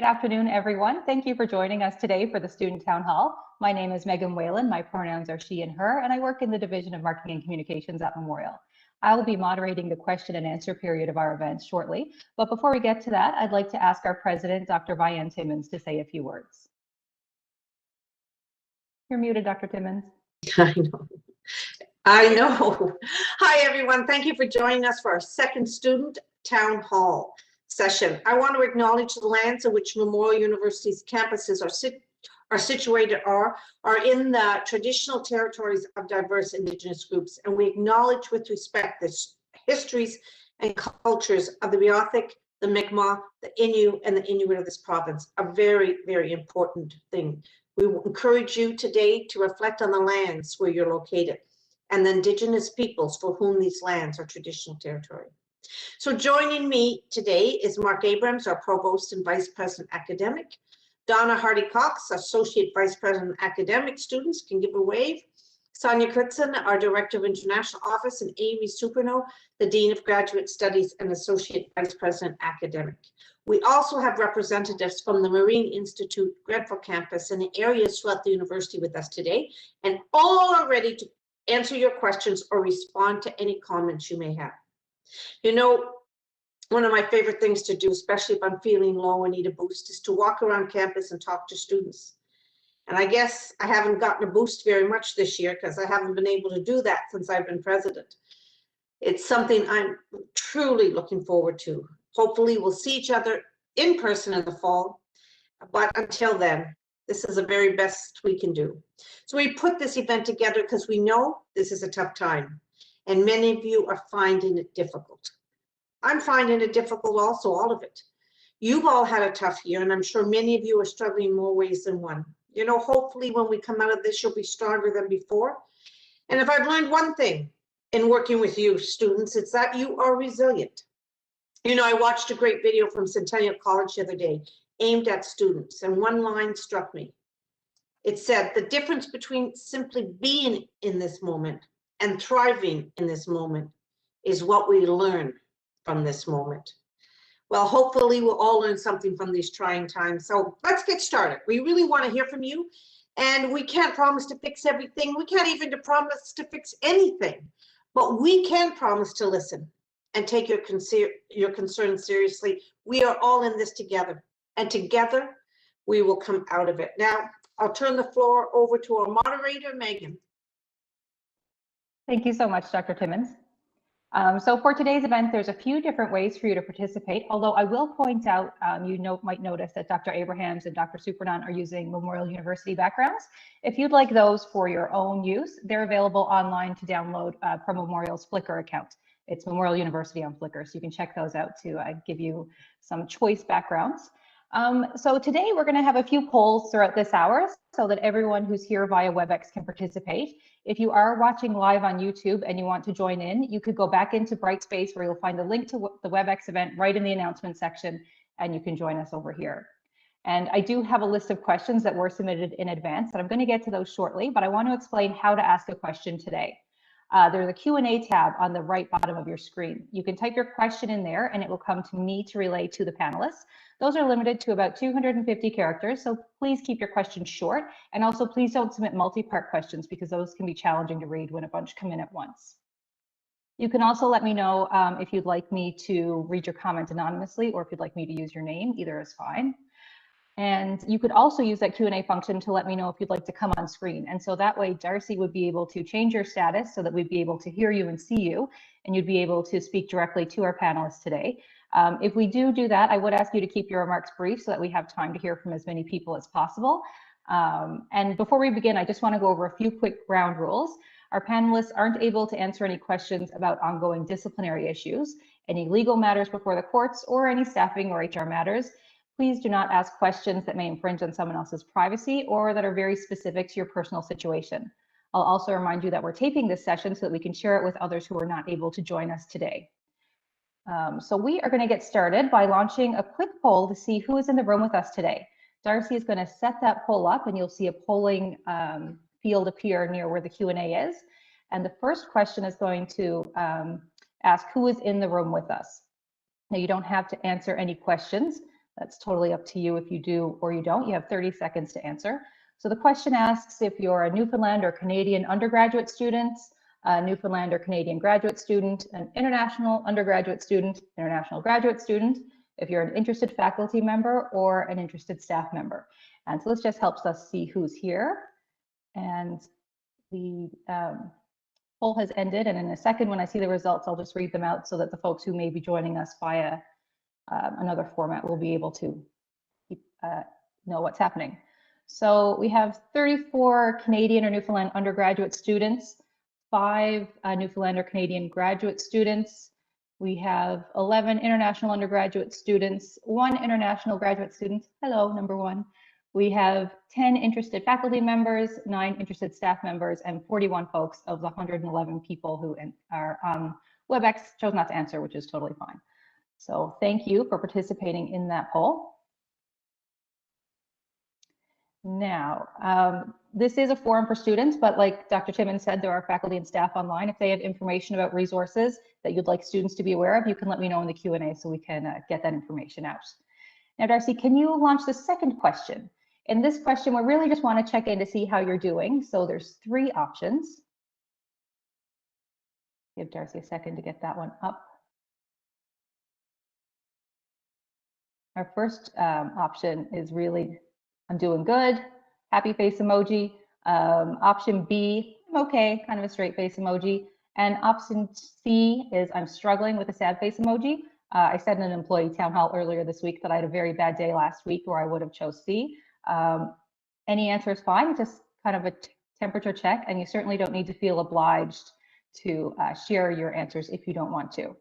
Good afternoon, everyone. Thank you for joining us today for the Student Town Hall. My name is Megan Whalen. My pronouns are she and her, and I work in the Division of Marketing and Communications at Memorial. I will be moderating the question and answer period of our event shortly. But before we get to that, I'd like to ask our president, Dr. Vianne Timmons, to say a few words. You're muted, Dr. Timmons. I know. Hi, everyone. Thank you for joining us for our second Student Town Hall session. I want to acknowledge the lands in which Memorial University's campuses are situated are in the traditional territories of diverse Indigenous groups, and we acknowledge with respect the histories and cultures of the Beothuk, the Mi'kmaq, the Innu, and the Inuit of this province. A very, very important thing. We encourage you today to reflect on the lands where you're located and the Indigenous peoples for whom these lands are traditional territory. So joining me today is Mark Abrams, our Provost and Vice President Academic. Donna Hardy Cox, Associate Vice President Academic. Students can give a wave. Sonja Knutson, our Director of International Office, and Aimée Surprenant, the Dean of Graduate Studies and Associate Vice President Academic. We also have representatives from the Marine Institute, Grenfell campus, and the areas throughout the university with us today, and all are ready to answer your questions or respond to any comments you may have. You know, one of my favorite things to do, especially if I'm feeling low and need a boost, is to walk around campus and talk to students. And I guess I haven't gotten a boost very much this year because I haven't been able to do that since I've been president. It's something I'm truly looking forward to. Hopefully we'll see each other in person in the fall, but until then, this is the very best we can do. So we put this event together because we know this is a tough time, and many of you are finding it difficult. I'm finding it difficult also, all of it. You've all had a tough year, and I'm sure many of you are struggling in more ways than one. You know, hopefully when we come out of this, you'll be stronger than before. And if I've learned one thing in working with you students, it's that you are resilient. You know, I watched a great video from Centennial College the other day aimed at students, and one line struck me. It said, the difference between simply being in this moment and thriving in this moment is what we learn from this moment. Well, hopefully we'll all learn something from these trying times. So let's get started. We really want to hear from you, and we can't promise to fix everything. We can't even promise to fix anything, but we can promise to listen and take your concerns seriously. We are all in this together, and together we will come out of it. Now, I'll turn the floor over to our moderator, Megan. Thank you so much, Dr. Timmons. So for today's event, there's a few different ways for you to participate, although I will point out, might notice that Dr. Abrahams and Dr. Surprenant are using Memorial University backgrounds. If you'd like those for your own use, they're available online to download from Memorial's Flickr account. It's Memorial University on Flickr, so you can check those out to give you some choice backgrounds. So today we're going to have a few polls throughout this hour so that everyone who's here via WebEx can participate. If you are watching live on YouTube and you want to join in, you could go back into Brightspace where you'll find the link to the WebEx event right in the announcement section, and you can join us over here. And I do have a list of questions that were submitted in advance, and I'm going to get to those shortly, but I want to explain how to ask a question today. There's a Q&A tab on the right bottom of your screen. You can type your question in there and it will come to me to relay to the panelists. Those are limited to about 250 characters, so please keep your questions short. And also please don't submit multi-part questions because those can be challenging to read when a bunch come in at once. You can also let me know if you'd like me to read your comment anonymously or if you'd like me to use your name, either is fine. And you could also use that Q&A function to let me know if you'd like to come on screen. And so that way Darcy would be able to change your status so that we'd be able to hear you and see you, and you'd be able to speak directly to our panelists today. If we do that, I would ask you to keep your remarks brief so that we have time to hear from as many people as possible. And before we begin, I just want to go over a few quick ground rules. Our panelists aren't able to answer any questions about ongoing disciplinary issues, any legal matters before the courts, or any staffing or HR matters. Please do not ask questions that may infringe on someone else's privacy or that are very specific to your personal situation. I'll also remind you that we're taping this session so that we can share it with others who are not able to join us today. So we are going to get started by launching a quick poll to see who is in the room with us today. Darcy is going to set that poll up and you'll see a polling field appear near where the Q&A is. And the first question is going to ask who is in the room with us. Now you don't have to answer any questions. That's totally up to you if you do or you don't. You have 30 seconds to answer. So the question asks if you're a Newfoundland or Canadian undergraduate student, a Newfoundland or Canadian graduate student, an international undergraduate student, international graduate student, if you're an interested faculty member or an interested staff member. And so this just helps us see who's here. And the poll has ended. And in a second, when I see the results, I'll just read them out so that the folks who may be joining us via another format will be able to know what's happening. So we have 34 Canadian or Newfoundland undergraduate students, 5 Newfoundland or Canadian graduate students. We have 11 international undergraduate students, 1 international graduate student. Hello, number 1. We have 10 interested faculty members, 9 interested staff members, and 41 folks of the 111 people who are on WebEx chose not to answer, which is totally fine. So thank you for participating in that poll. Now, this is a forum for students, but like Dr. Timmons said, there are faculty and staff online. If they have information about resources that you'd like students to be aware of, you can let me know in the Q&A so we can get that information out. Now, Darcy, can you launch the second question? In this question, we really just want to check in to see how you're doing. So there's 3 options. Give Darcy a second to get that one up. Our first option is really, I'm doing good, happy face emoji. Option B, I'm okay, kind of a straight face emoji. And option C is I'm struggling with a sad face emoji. I said in an employee town hall earlier this week that I had a very bad day last week where I would have chose C. Any answer is fine, just kind of a temperature check, and you certainly don't need to feel obliged to share your answers if you don't want to.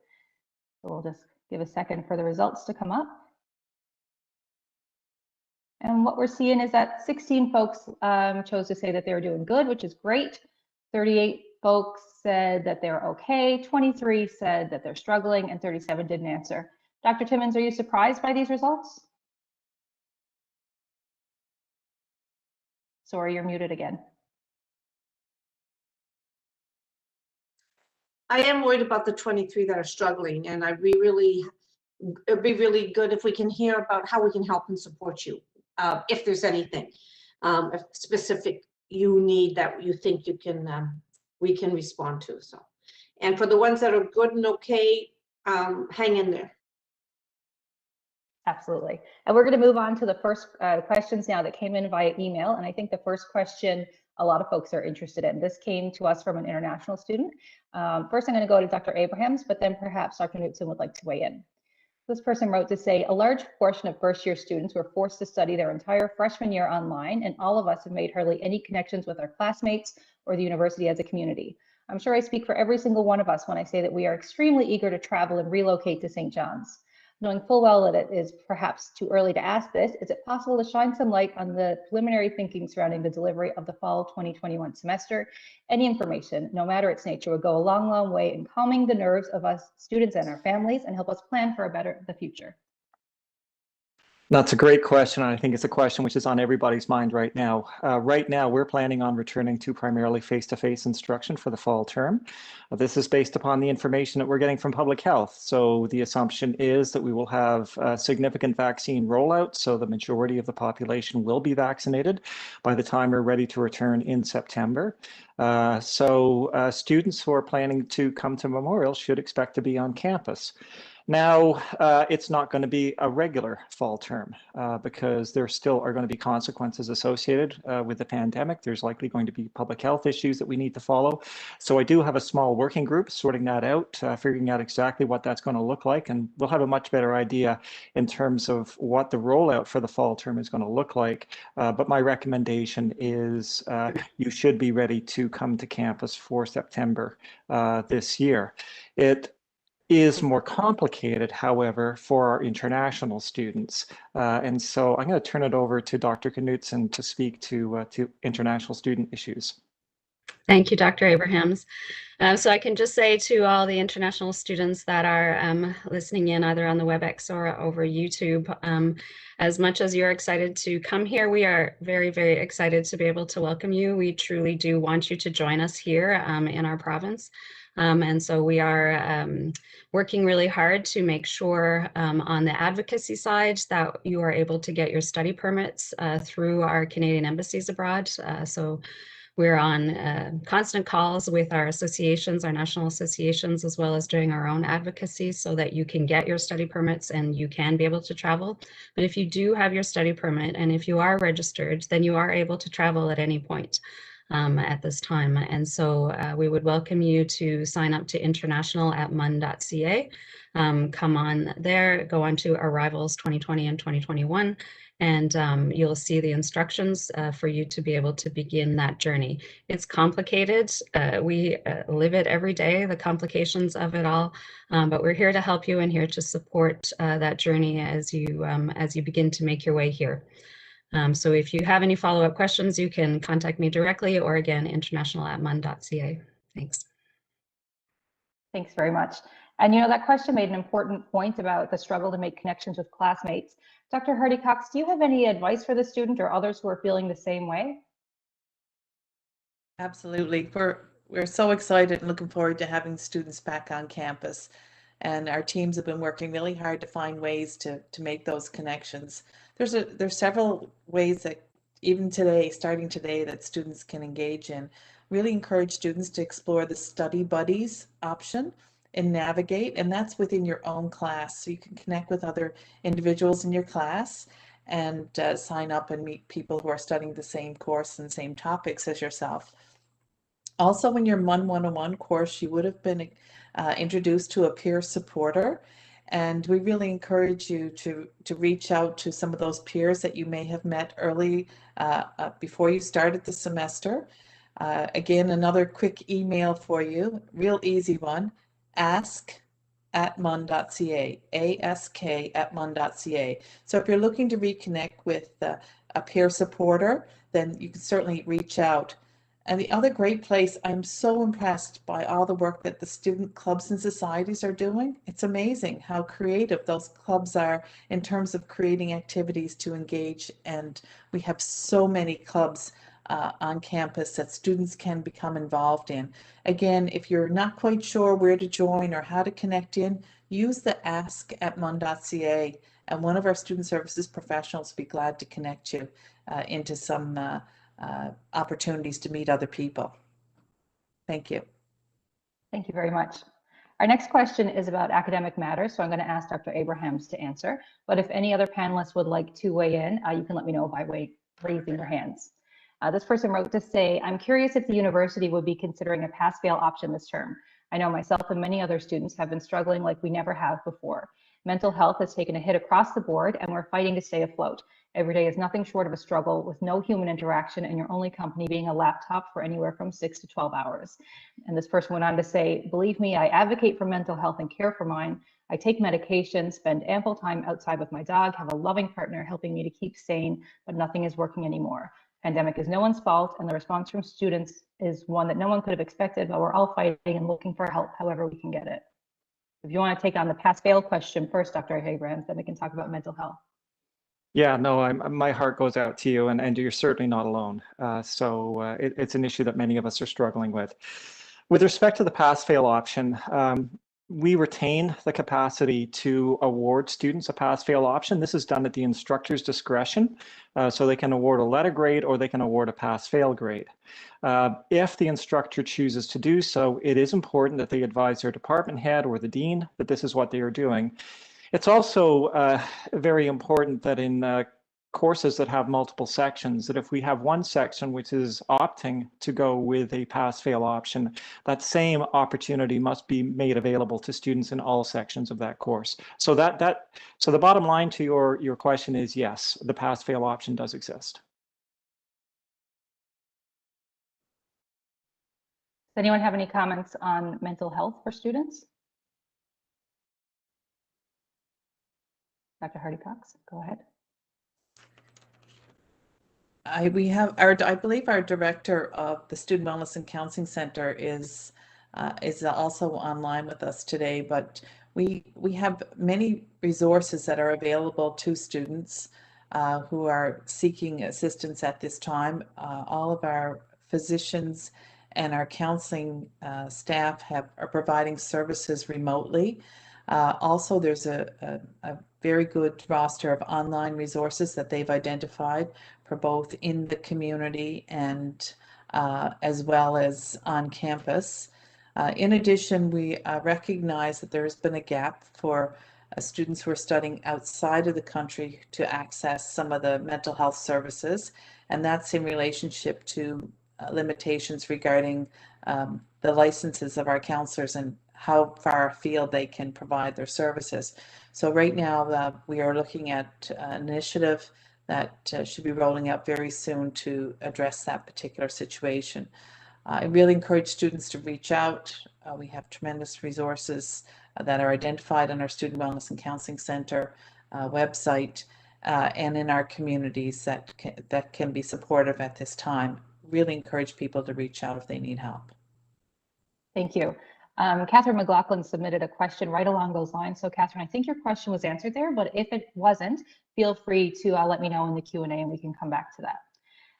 So we'll just give a second for the results to come up. And what we're seeing is that 16 folks chose to say that they were doing good, which is great. 38 folks said that they're okay. 23 said that they're struggling, and 37 didn't answer. Dr. Timmons, are you surprised by these results? Sorry, you're muted again. I am worried about the 23 that are struggling, and it'd be really good if we can hear about how we can help and support you. If there's anything specific you need that you think you can, we can respond to. So, and for the ones that are good and okay, hang in there. Absolutely. And we're going to move on to the first questions now that came in via email. And I think the first question a lot of folks are interested in. This came to us from an international student. First, I'm going to go to Dr. Abrahams, but then perhaps Dr. Knutson would like to weigh in. This person wrote to say, a large portion of first-year students were forced to study their entire freshman year online, and all of us have made hardly any connections with our classmates or the university as a community. I'm sure I speak for every single one of us when I say that we are extremely eager to travel and relocate to St. John's. Knowing full well that it is perhaps too early to ask this, is it possible to shine some light on the preliminary thinking surrounding the delivery of the fall 2021 semester? Any information, no matter its nature, would go a long, long way in calming the nerves of us students and our families and help us plan for the future. That's a great question. I think it's a question which is on everybody's mind right now. Right now, we're planning on returning to primarily face-to-face instruction for the fall term. This is based upon the information that we're getting from public health. So the assumption is that we will have a significant vaccine rollout, so the majority of the population will be vaccinated by the time we're ready to return in September. Students who are planning to come to Memorial should expect to be on campus. Now, it's not going to be a regular fall term because there still are going to be consequences associated with the pandemic. There's likely going to be public health issues that we need to follow. So I do have a small working group sorting that out, figuring out exactly what that's going to look like. And we'll have a much better idea in terms of what the rollout for the fall term is going to look like. But my recommendation is you should be ready to come to campus for September this year. It is more complicated, however, for our international students. And so I'm going to turn it over to Dr. Knutson to speak to international student issues. Thank you, Dr. Abrahams. So I can just say to all the international students that are listening in either on the WebEx or over YouTube, as much as you're excited to come here, we are very, very excited to be able to welcome you. We truly do want you to join us here in our province. And so we are working really hard to make sure on the advocacy side that you are able to get your study permits through our Canadian embassies abroad. So we're on constant calls with our associations, our national associations, as well as doing our own advocacy so that you can get your study permits and you can be able to travel. But if you do have your study permit and if you are registered, then you are able to travel at any point at this time. And so we would welcome you to sign up to international@mun.ca. Come on there, go on to Arrivals 2020 and 2021. And you'll see the instructions for you to be able to begin that journey. It's complicated. We live it every day, the complications of it all, but we're here to help you and here to support that journey as you begin to make your way here. So if you have any follow-up questions, you can contact me directly or again, international@mun.ca. Thanks. Thanks very much. And that question made an important point about the struggle to make connections with classmates. Dr. Hardy Cox, do you have any advice for the student or others who are feeling the same way? Absolutely. We're so excited and looking forward to having students back on campus. And our teams have been working really hard to find ways to make those connections. There's several ways that even today, starting today, that students can engage in. Really encourage students to explore the study buddies option and Navigate, and that's within your own class. So you can connect with other individuals in your class and sign up and meet people who are studying the same course and same topics as yourself. Also, in your MUN 101 course, you would have been introduced to a peer supporter, and we really encourage you to reach out to some of those peers that you may have met early before you started the semester. Again, another quick email for you, real easy one, ask@mun.ca, ask@mun.ca. So if you're looking to reconnect with a peer supporter, then you can certainly reach out. And the other great place, I'm so impressed by all the work that the student clubs and societies are doing. It's amazing how creative those clubs are in terms of creating activities to engage. And we have so many clubs on campus that students can become involved in. Again, if you're not quite sure where to join or how to connect in, use the ask@mun.ca, and one of our student services professionals will be glad to connect you into some opportunities to meet other people. Thank you. Thank you very much. Our next question is about academic matters, so I'm going to ask Dr. Abrahams to answer. But if any other panelists would like to weigh in, you can let me know by raising your hands. This person wrote to say, I'm curious if the university would be considering a pass-fail option this term. I know myself and many other students have been struggling like we never have before. Mental health has taken a hit across the board and we're fighting to stay afloat. Every day is nothing short of a struggle with no human interaction and your only company being a laptop for anywhere from 6 to 12 hours. And this person went on to say, believe me, I advocate for mental health and care for mine. I take medication, spend ample time outside with my dog, have a loving partner helping me to keep sane, but nothing is working anymore. Pandemic is no one's fault, and the response from students is one that no one could have expected, but we're all fighting and looking for help however we can get it. If you want to take on the pass-fail question first, Dr. Abrahams, then we can talk about mental health. Yeah, no, my heart goes out to you, and you're certainly not alone. It's an issue that many of us are struggling with. With respect to the pass-fail option, we retain the capacity to award students a pass-fail option. This is done at the instructor's discretion, so they can award a letter grade or they can award a pass-fail grade. If the instructor chooses to do so, it is important that they advise their department head or the dean that this is what they are doing. It's also very important that in courses that have multiple sections, that if we have one section which is opting to go with a pass-fail option, that same opportunity must be made available to students in all sections of that course. So so the bottom line to your question is yes, the pass-fail option does exist. Does anyone have any comments on mental health for students? Dr. Hardy Cox, go ahead. I believe our director of the Student Wellness and Counseling Center is also online with us today, but we have many resources that are available to students who are seeking assistance at this time. All of our physicians and our counseling staff are providing services remotely. Also, there's a very good roster of online resources that they've identified for both in the community and as well as on campus. In addition, we recognize that there has been a gap for students who are studying outside of the country to access some of the mental health services, and that's in relationship to limitations regarding the licenses of our counselors and how far afield they can provide their services. So right now we are looking at an initiative that should be rolling out very soon to address that particular situation. I really encourage students to reach out. We have tremendous resources that are identified on our Student Wellness and Counseling Center website and in our communities that can be supportive at this time. Really encourage people to reach out if they need help. Thank you. Catherine McLaughlin submitted a question right along those lines. So Catherine, I think your question was answered there, but if it wasn't, feel free to let me know in the Q&A and we can come back to that.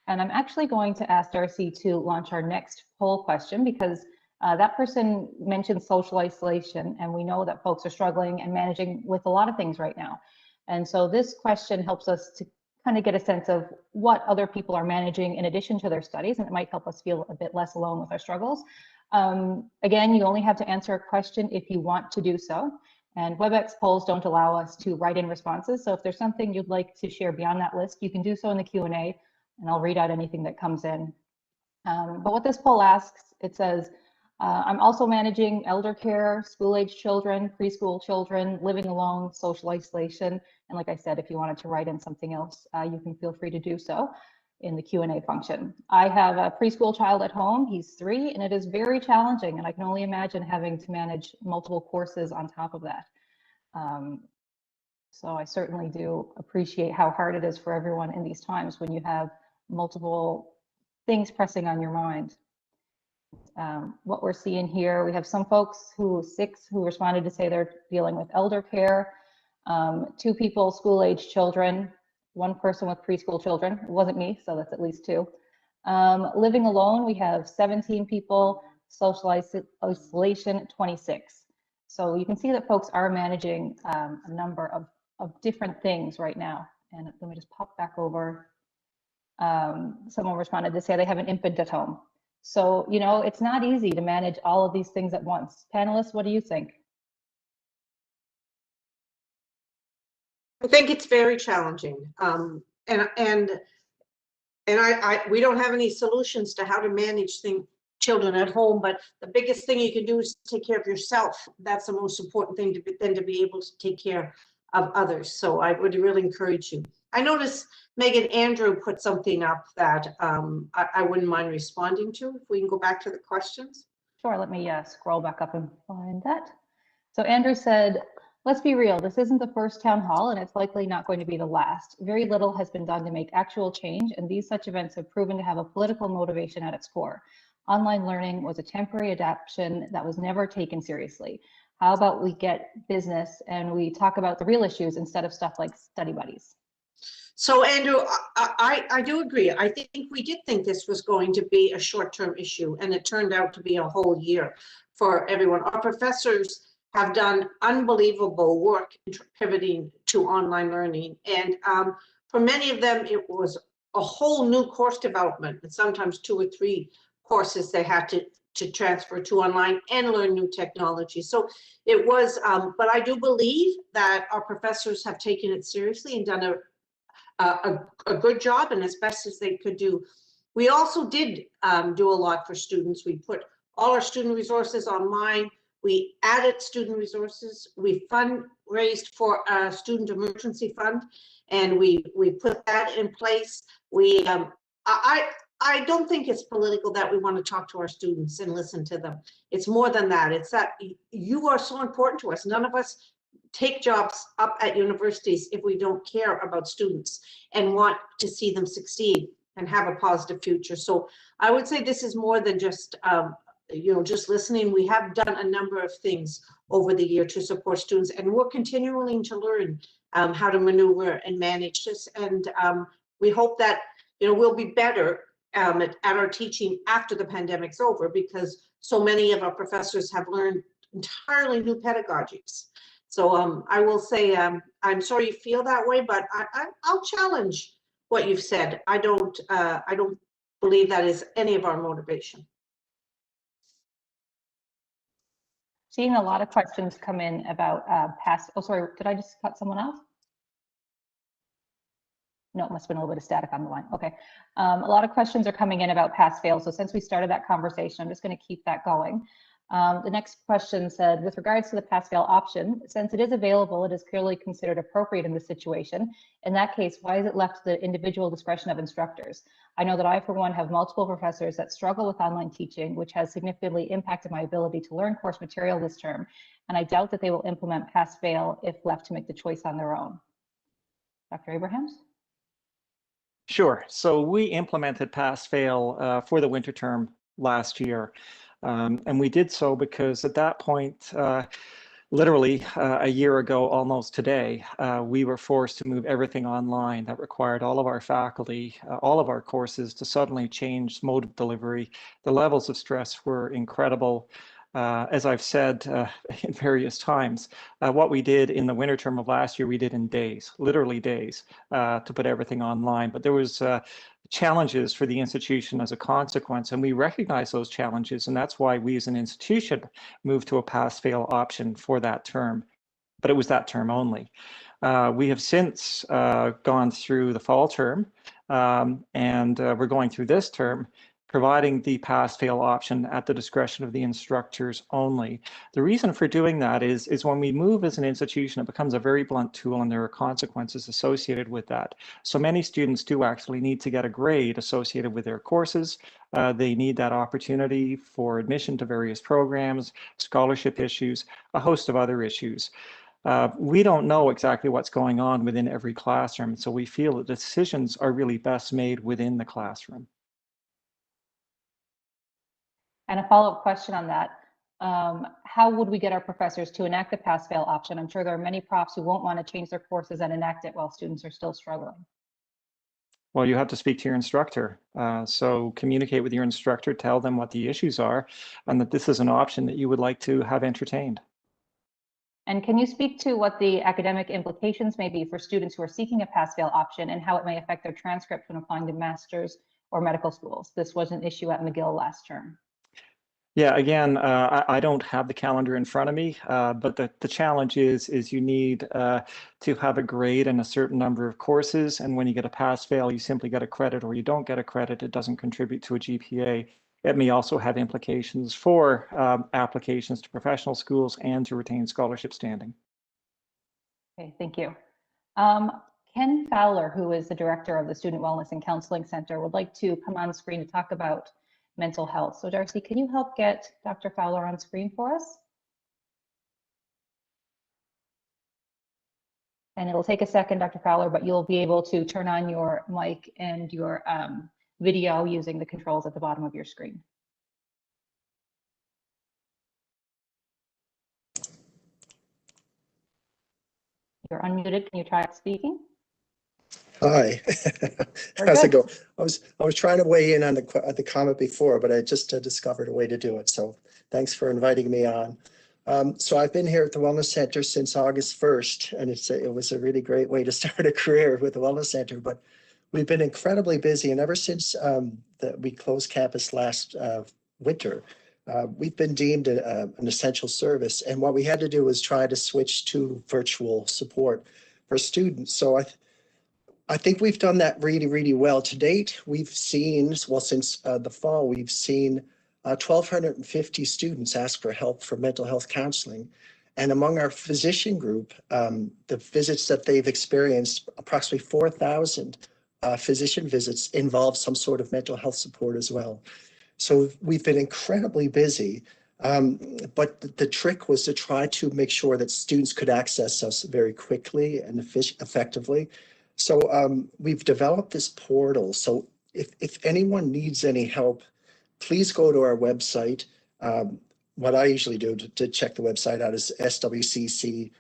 And I'm actually going to ask Darcy to launch our next poll question because that person mentioned social isolation, and we know that folks are struggling and managing with a lot of things right now. And so this question helps us to kind of get a sense of what other people are managing in addition to their studies, and it might help us feel a bit less alone with our struggles. Again, you only have to answer a question if you want to do so. And WebEx polls don't allow us to write in responses. So if there's something you'd like to share beyond that list, you can do so in the Q&A, and I'll read out anything that comes in. But what this poll asks, it says, I'm also managing elder care, school-age children, preschool children, living alone, social isolation. And like I said, if you wanted to write in something else, you can feel free to do so in the Q&A function. I have a preschool child at home. He's 3, and it is very challenging. And I can only imagine having to manage multiple courses on top of that. So I certainly do appreciate how hard it is for everyone in these times when you have multiple things pressing on your mind. What we're seeing here, we have some folks 6 who responded to say they're dealing with elder care, 2 people, school-age children, 1 person with preschool children. It wasn't me, so that's at least 2. Living alone, we have 17 people, social isolation, 26. So you can see that folks are managing a number of different things right now. And let me just pop back over. Someone responded to say they have an infant at home. So, you know, it's not easy to manage all of these things at once. Panelists, what do you think? I think it's very challenging. And we don't have any solutions to how to manage children at home, but the biggest thing you can do is take care of yourself. That's the most important thing to be able to take care of others. So I would really encourage you. I noticed Megan Andrew put something up that I wouldn't mind responding to. If we can go back to the questions. Sure, let me scroll back up and find that. So Andrew said, let's be real, this isn't the first town hall and it's likely not going to be the last. Very little has been done to make actual change, and these such events have proven to have a political motivation at its core. Online learning was a temporary adaptation that was never taken seriously. How about we get business and we talk about the real issues instead of stuff like study buddies? So Andrew, I do agree. I think we did think this was going to be a short-term issue, and it turned out to be a whole year for everyone. Our professors have done unbelievable work in pivoting to online learning. And for many of them, it was a whole new course development, and sometimes 2 or 3 courses they had to transfer to online and learn new technology. So it was, but I do believe that our professors have taken it seriously and done a good job and as best as they could do. We also did do a lot for students. We put all our student resources online. We added student resources. We fundraised for a student emergency fund, and we put that in place. We I don't think it's political that we want to talk to our students and listen to them. It's more than that. It's that you are so important to us. None of us take jobs up at universities if we don't care about students and want to see them succeed and have a positive future. So I would say this is more than just just listening. We have done a number of things over the year to support students, and we're continuing to learn how to maneuver and manage this. And we hope that we'll be better at our teaching after the pandemic's over, because so many of our professors have learned entirely new pedagogies. So I will say, I'm sorry you feel that way, but I'll challenge what you've said. I don't believe that is any of our motivation. Seeing a lot of questions come in about oh, sorry, did I just cut someone off? No, it must have been a little bit of static on the line. Okay. A lot of questions are coming in about pass-fail. So since we started that conversation, I'm just going to keep that going. The next question said, with regards to the pass-fail option, since it is available, it is clearly considered appropriate in this situation. In that case, why is it left to the individual discretion of instructors? I know that I, for one, have multiple professors that struggle with online teaching, which has significantly impacted my ability to learn course material this term. And I doubt that they will implement pass-fail if left to make the choice on their own. Dr. Abrahams? Sure. So we implemented pass-fail for the winter term last year. And we did so because at that point, literally a year ago, almost today, we were forced to move everything online. That required all of our faculty, all of our courses to suddenly change mode of delivery. The levels of stress were incredible. As I've said in various times, what we did in the winter term of last year, we did in days, literally days, to put everything online. But there was challenges for the institution as a consequence, and we recognize those challenges, and that's why we as an institution moved to a pass-fail option for that term, but it was that term only. We have since gone through the fall term, and we're going through this term, providing the pass-fail option at the discretion of the instructors only. The reason for doing that is when we move as an institution, it becomes a very blunt tool, and there are consequences associated with that. So many students do actually need to get a grade associated with their courses. They need that opportunity for admission to various programs, scholarship issues, a host of other issues. We don't know exactly what's going on within every classroom, so we feel that decisions are really best made within the classroom. And a follow-up question on that, how would we get our professors to enact the pass-fail option? I'm sure there are many profs who won't want to change their courses and enact it while students are still struggling. Well, you have to speak to your instructor. So communicate with your instructor, tell them what the issues are, and that this is an option that you would like to have entertained. And can you speak to what the academic implications may be for students who are seeking a pass-fail option and how it may affect their transcript when applying to master's or medical schools? This was an issue at McGill last term. Yeah, again, I don't have the calendar in front of me, but the challenge is you need to have a grade and a certain number of courses, and when you get a pass-fail, you simply get a credit, or you don't get a credit. It doesn't contribute to a GPA. It may also have implications for applications to professional schools and to retain scholarship standing. Okay, thank you. Ken Fowler, who is the director of the Student Wellness and Counseling Center, would like to come on screen to talk about mental health. So Darcy, can you help get Dr. Fowler on screen for us? And it'll take a second, Dr. Fowler, but you'll be able to turn on your mic and your video using the controls at the bottom of your screen. You're unmuted. Can you try speaking? Hi, how's it go? I was trying to weigh in on the comment before, but I just discovered a way to do it. So thanks for inviting me on. So I've been here at the Wellness Center since August 1st, and it was a really great way to start a career with the Wellness Center. But we've been incredibly busy, and ever since we closed campus last winter, we've been deemed an essential service. And what we had to do was try to switch to virtual support for students. So I think we've done that really, really well. To date, we've seen, well, since the fall, we've seen 1,250 students ask for help for mental health counseling. And among our physician group, the visits that they've experienced, approximately 4,000 physician visits involve some sort of mental health support as well. So we've been incredibly busy. But the trick was to try to make sure that students could access us very quickly and effectively. So we've developed this portal. So if anyone needs any help, please go to our website. What I usually do to check the website out is swcc.ca.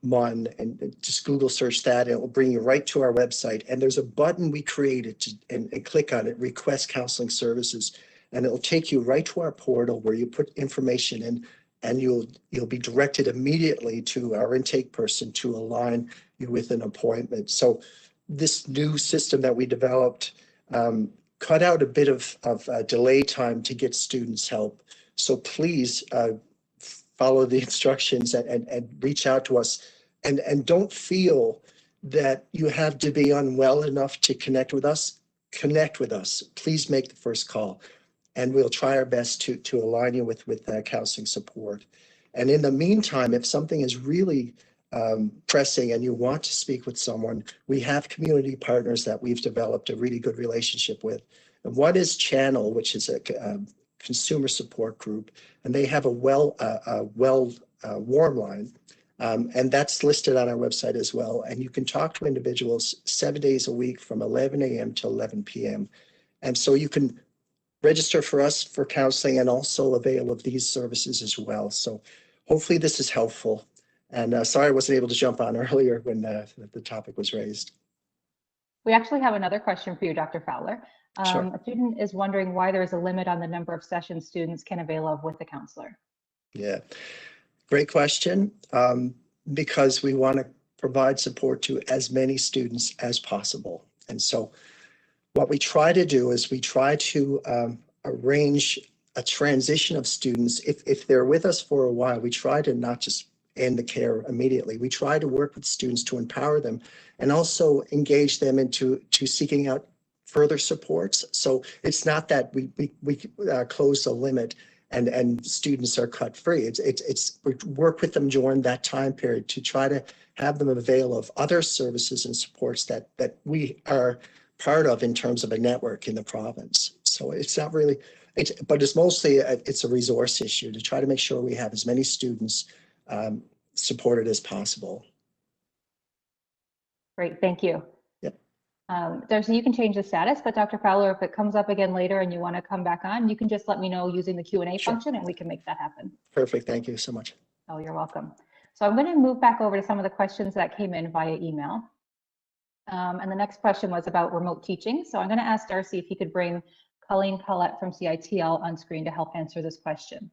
MUN, and just Google search that. It will bring you right to our website. And there's a button we created and click on it, Request Counseling Services, and it will take you right to our portal where you put information in, and you'll be directed immediately to our intake person to align you with an appointment. So this new system that we developed cut out a bit of delay time to get students help. So please follow the instructions and reach out to us, and don't feel that you have to be unwell enough to connect with us. Connect with us. Please make the first call, and we'll try our best to align you with counseling support. And in the meantime, if something is really pressing and you want to speak with someone, we have community partners that we've developed a really good relationship with. And one is Channel, which is a consumer support group, and they have a warm line, and that's listed on our website as well. And you can talk to individuals 7 days a week from 11 a.m. to 11 p.m. And so you can register for us for counseling and also avail of these services as well. So hopefully this is helpful. And sorry I wasn't able to jump on earlier when the topic was raised. We actually have another question for you, Dr. Fowler. Sure. A student is wondering why there is a limit on the number of sessions students can avail of with the counselor. Yeah, great question. Because we want to provide support to as many students as possible. And so what we try to do is we try to arrange a transition of students. If they're with us for a while, we try to not just end the care immediately. We try to work with students to empower them and also engage them into seeking out further supports. So it's not that we close the limit and students are cut free. It's we work with them during that time period to try to have them avail of other services and supports that we are part of in terms of a network in the province. So it's not really, but it's mostly it's a resource issue to try to make sure we have as many students supported as possible. Great, thank you. Yep. Darcy, you can change the status, but Dr. Fowler, if it comes up again later and you want to come back on, you can just let me know using the Q&A Sure. function and we can make that happen. Perfect, thank you so much. Oh, you're welcome. So I'm going to move back over to some of the questions that came in via email. And the next question was about remote teaching. So I'm going to ask Darcy if he could bring Colleen Collette from CITL on screen to help answer this question.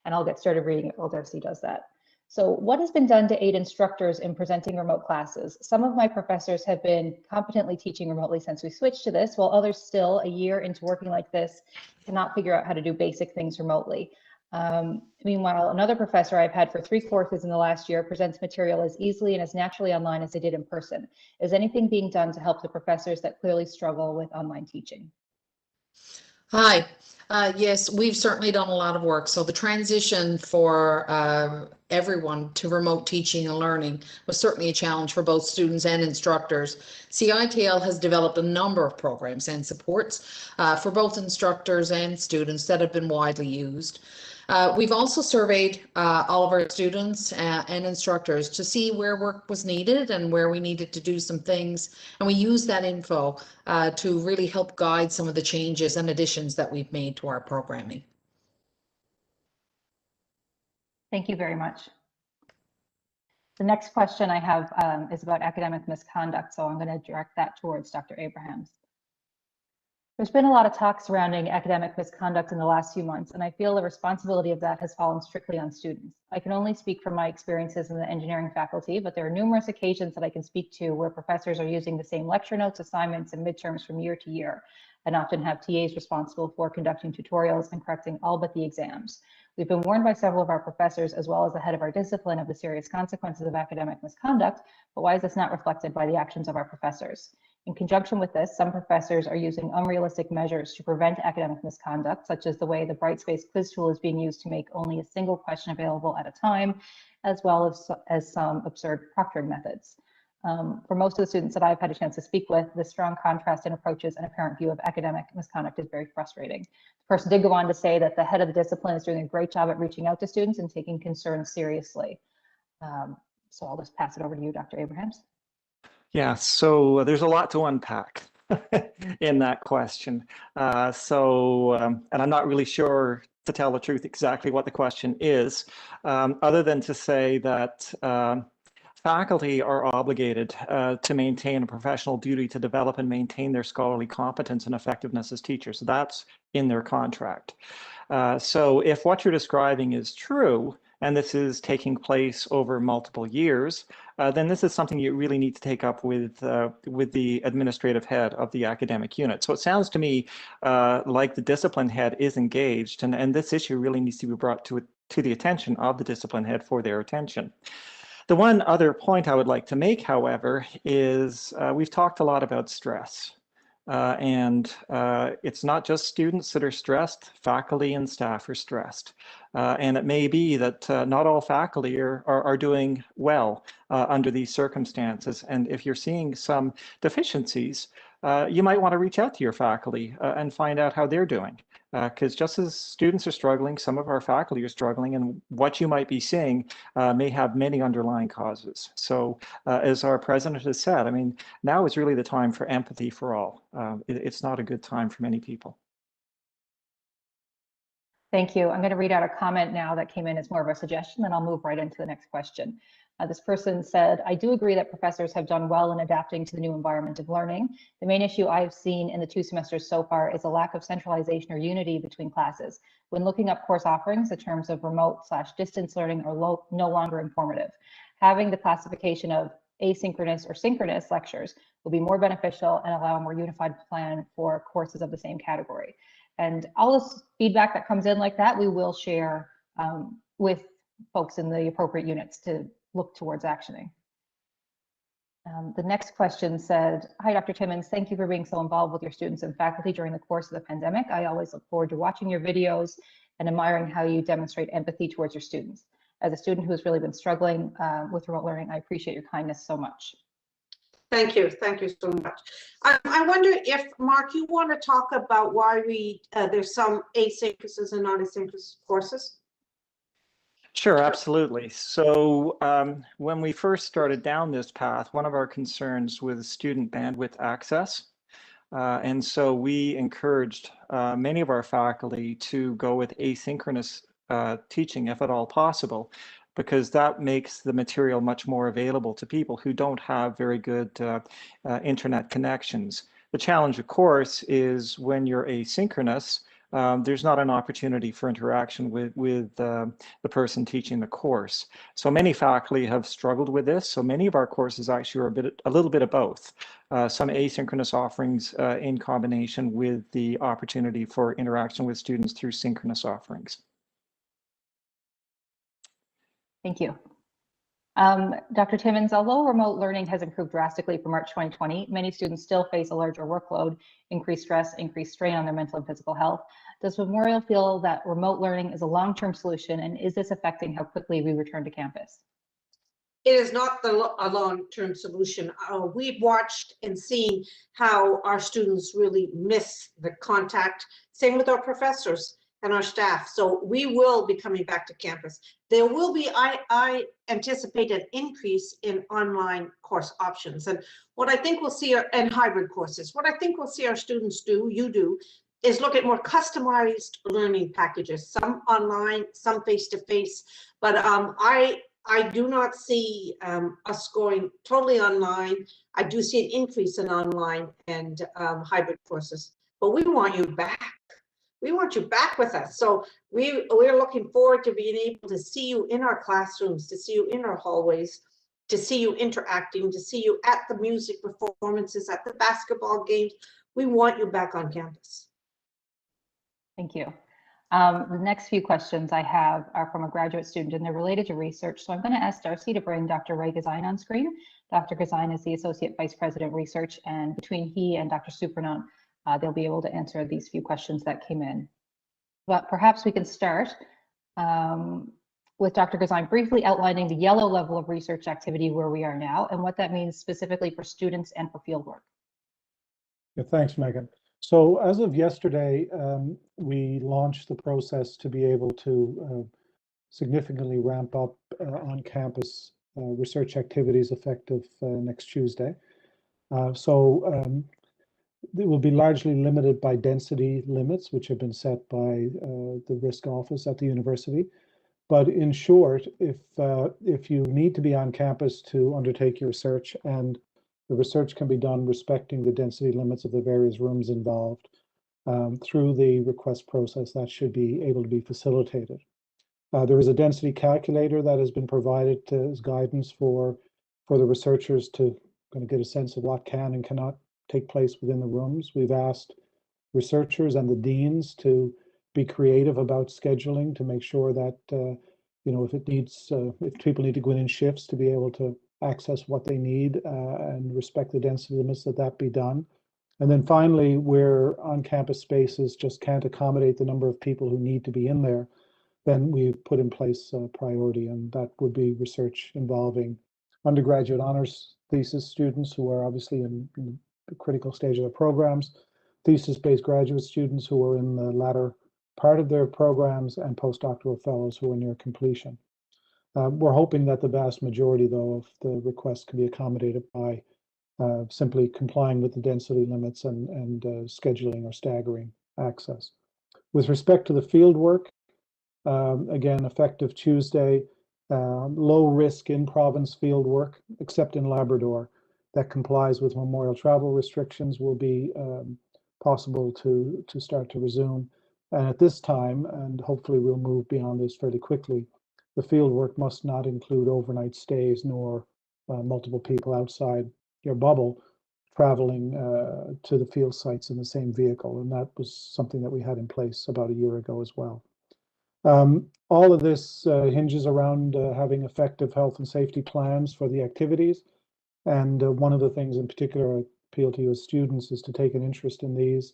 And I'll get started reading it while Darcy does that. So what has been done to aid instructors in presenting remote classes? Some of my professors have been competently teaching remotely since we switched to this, while others still, a year into working like this, cannot figure out how to do basic things remotely. Meanwhile, another professor I've had for 3 courses in the last year presents material as easily and as naturally online as they did in person. Is anything being done to help the professors that clearly struggle with online teaching? Hi. Yes, we've certainly done a lot of work. So the transition for everyone to remote teaching and learning was certainly a challenge for both students and instructors. CITL has developed a number of programs and supports for both instructors and students that have been widely used. We've also surveyed all of our students and instructors to see where work was needed and where we needed to do some things. And we use that info to really help guide some of the changes and additions that we've made to our programming. Thank you very much. The next question I have is about academic misconduct, so I'm going to direct that towards Dr. Abrahams. There's been a lot of talk surrounding academic misconduct in the last few months, and I feel the responsibility of that has fallen strictly on students. I can only speak from my experiences in the engineering faculty, but there are numerous occasions that I can speak to where professors are using the same lecture notes, assignments, and midterms from year to year, and often have TAs responsible for conducting tutorials and correcting all but the exams. We've been warned by several of our professors, as well as the head of our discipline, of the serious consequences of academic misconduct, but why is this not reflected by the actions of our professors? In conjunction with this, some professors are using unrealistic measures to prevent academic misconduct, such as the way the Brightspace quiz tool is being used to make only a single question available at a time, as well as some absurd proctoring methods. For most of the students that I've had a chance to speak with, the strong contrast in approaches and apparent view of academic misconduct is very frustrating. The person did go on to say that the head of the discipline is doing a great job at reaching out to students and taking concerns seriously. So I'll just pass it over to you, Dr. Abrahams. Yeah, so there's a lot to unpack in that question. And I'm not really sure, to tell the truth, exactly what the question is, other than to say that faculty are obligated to maintain a professional duty to develop and maintain their scholarly competence and effectiveness as teachers. So that's in their contract. So if what you're describing is true, and this is taking place over multiple years, then this is something you really need to take up with the administrative head of the academic unit. So it sounds to me like the discipline head is engaged, and this issue really needs to be brought to the attention of the discipline head for their attention. The one other point I would like to make, however, is we've talked a lot about stress. It's not just students that are stressed, faculty and staff are stressed. And it may be that not all faculty are doing well under these circumstances. And if you're seeing some deficiencies, you might want to reach out to your faculty and find out how they're doing. Because just as students are struggling, some of our faculty are struggling, and what you might be seeing may have many underlying causes. So as our president has said, I mean, now is really the time for empathy for all. It's not a good time for many people. Thank you. I'm going to read out a comment now that came in as more of a suggestion, then I'll move right into the next question. This person said, I do agree that professors have done well in adapting to the new environment of learning. The main issue I've seen in the 2 semesters so far is a lack of centralization or unity between classes. When looking up course offerings, the terms of remote/distance learning are no longer informative. Having the classification of asynchronous or synchronous lectures will be more beneficial and allow a more unified plan for courses of the same category. And all this feedback that comes in like that, we will share with folks in the appropriate units to look towards actioning. The next question said, hi, Dr. Timmons, thank you for being so involved with your students and faculty during the course of the pandemic. I always look forward to watching your videos and admiring how you demonstrate empathy towards your students. As a student who has really been struggling with remote learning, I appreciate your kindness so much. Thank you so much. I wonder if, Mark, you want to talk about why there's some asynchronous and non-asynchronous courses? Sure, absolutely. So when we first started down this path, one of our concerns was student bandwidth access. And so we encouraged many of our faculty to go with asynchronous teaching, if at all possible, because that makes the material much more available to people who don't have very good internet connections. The challenge, of course, is when you're asynchronous, there's not an opportunity for interaction with the person teaching the course. So many faculty have struggled with this. So many of our courses actually are a little bit of both. Some asynchronous offerings in combination with the opportunity for interaction with students through synchronous offerings. Thank you. Dr. Timmons, although remote learning has improved drastically from March 2020, many students still face a larger workload, increased stress, increased strain on their mental and physical health. Does Memorial feel that remote learning is a long-term solution, and is this affecting how quickly we return to campus? It is not a long-term solution. We've watched and seen how our students really miss the contact. Same with our professors and our staff. So we will be coming back to campus. There will be, I anticipate, an increase in online course options. And what I think we'll see and hybrid courses. What I think we'll see our students do, is look at more customized learning packages, some online, some face-to-face. But I do not see us going totally online. I do see an increase in online and hybrid courses, but we want you back. We want you back with us. So we're looking forward to being able to see you in our classrooms, to see you in our hallways, to see you interacting, to see you at the music performances, at the basketball games. We want you back on campus. Thank you. The next few questions I have are from a graduate student, and they're related to research. So I'm going to ask Darcy to bring Dr. Ray Gazine on screen. Dr. Gazine is the Associate Vice President of Research, and between he and Dr. Surprenant, they'll be able to answer these few questions that came in. But perhaps we can start with Dr. Gazine briefly outlining the yellow level of research activity where we are now and what that means specifically for students and for fieldwork. Yeah, thanks, Megan. So as of yesterday, we launched the process to be able to significantly ramp up on campus research activities effective next Tuesday. It will be largely limited by density limits, which have been set by the risk office at the university. But in short, if you need to be on campus to undertake your research, and the research can be done respecting the density limits of the various rooms involved, through the request process, that should be able to be facilitated. There is a density calculator that has been provided as guidance for the researchers to kind of get a sense of what can and cannot take place within the rooms. We've asked researchers and the deans to be creative about scheduling to make sure that if people need to go in shifts, to be able to access what they need and respect the density limits, that be done. And then finally, where on-campus spaces just can't accommodate the number of people who need to be in there, then we've put in place a priority, and that would be research involving undergraduate honors thesis students who are obviously in the critical stage of their programs, thesis-based graduate students who are in the latter part of their programs, and postdoctoral fellows who are near completion. We're hoping that the vast majority, though, of the requests can be accommodated by simply complying with the density limits and scheduling or staggering access. With respect to the field work, again, effective Tuesday, low risk in-province field work, except in Labrador, that complies with memorial travel restrictions will be possible to start to resume. And at this time, and hopefully we'll move beyond this fairly quickly, the field work must not include overnight stays nor multiple people outside your bubble traveling to the field sites in the same vehicle. And that was something that we had in place about a year ago as well. All of this hinges around having effective health and safety plans for the activities. And one of the things in particular I appeal to you as students is to take an interest in these.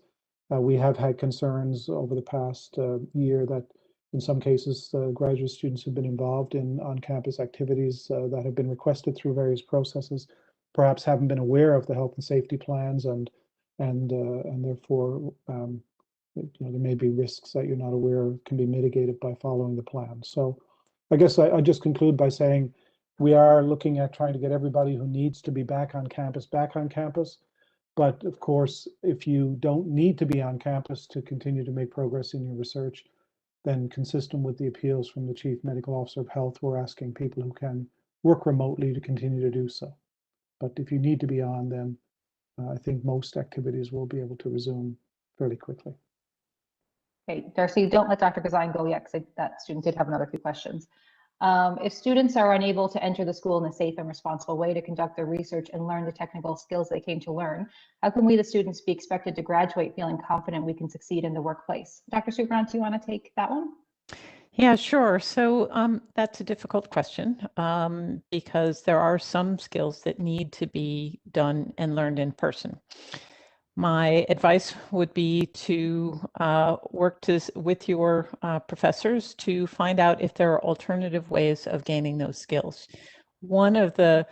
We have had concerns over the past year that in some cases graduate students have been involved in on-campus activities that have been requested through various processes, perhaps haven't been aware of the health and safety plans, and therefore there may be risks that you're not aware of can be mitigated by following the plan. So I guess I just conclude by saying we are looking at trying to get everybody who needs to be back on campus. But of course, if you don't need to be on campus to continue to make progress in your research, then consistent with the appeals from the Chief Medical Officer of Health, we're asking people who can work remotely to continue to do so. But if you need to be on, then I think most activities will be able to resume fairly quickly. Okay, Darcy, don't let Dr. Gazine go yet, because that student did have another few questions. If students are unable to enter the school in a safe and responsible way to conduct their research and learn the technical skills they came to learn, how can we, the students, be expected to graduate feeling confident we can succeed in the workplace? Dr. Surprenant, do you want to take that one? Yeah, sure. So that's a difficult question because there are some skills that need to be done and learned in person. My advice would be to work with your professors to find out if there are alternative ways of gaining those skills. One of the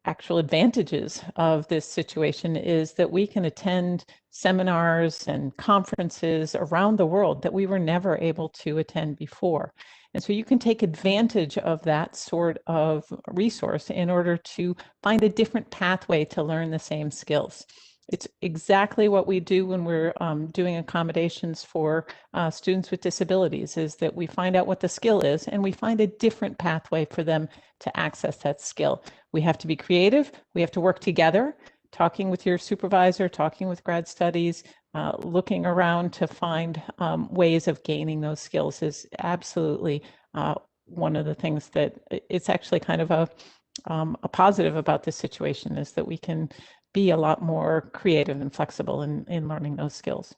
actual advantages of this situation is that we can attend seminars and conferences around the world that we were never able to attend before. And so you can take advantage of that sort of resource in order to find a different pathway to learn the same skills. It's exactly what we do when we're doing accommodations for students with disabilities, is that we find out what the skill is and we find a different pathway for them to access that skill. We have to be creative. We have to work together, talking with your supervisor, talking with grad studies, looking around to find ways of gaining those skills is absolutely one of the things that it's actually kind of a positive about this situation, is that we can be a lot more creative and flexible in learning those skills.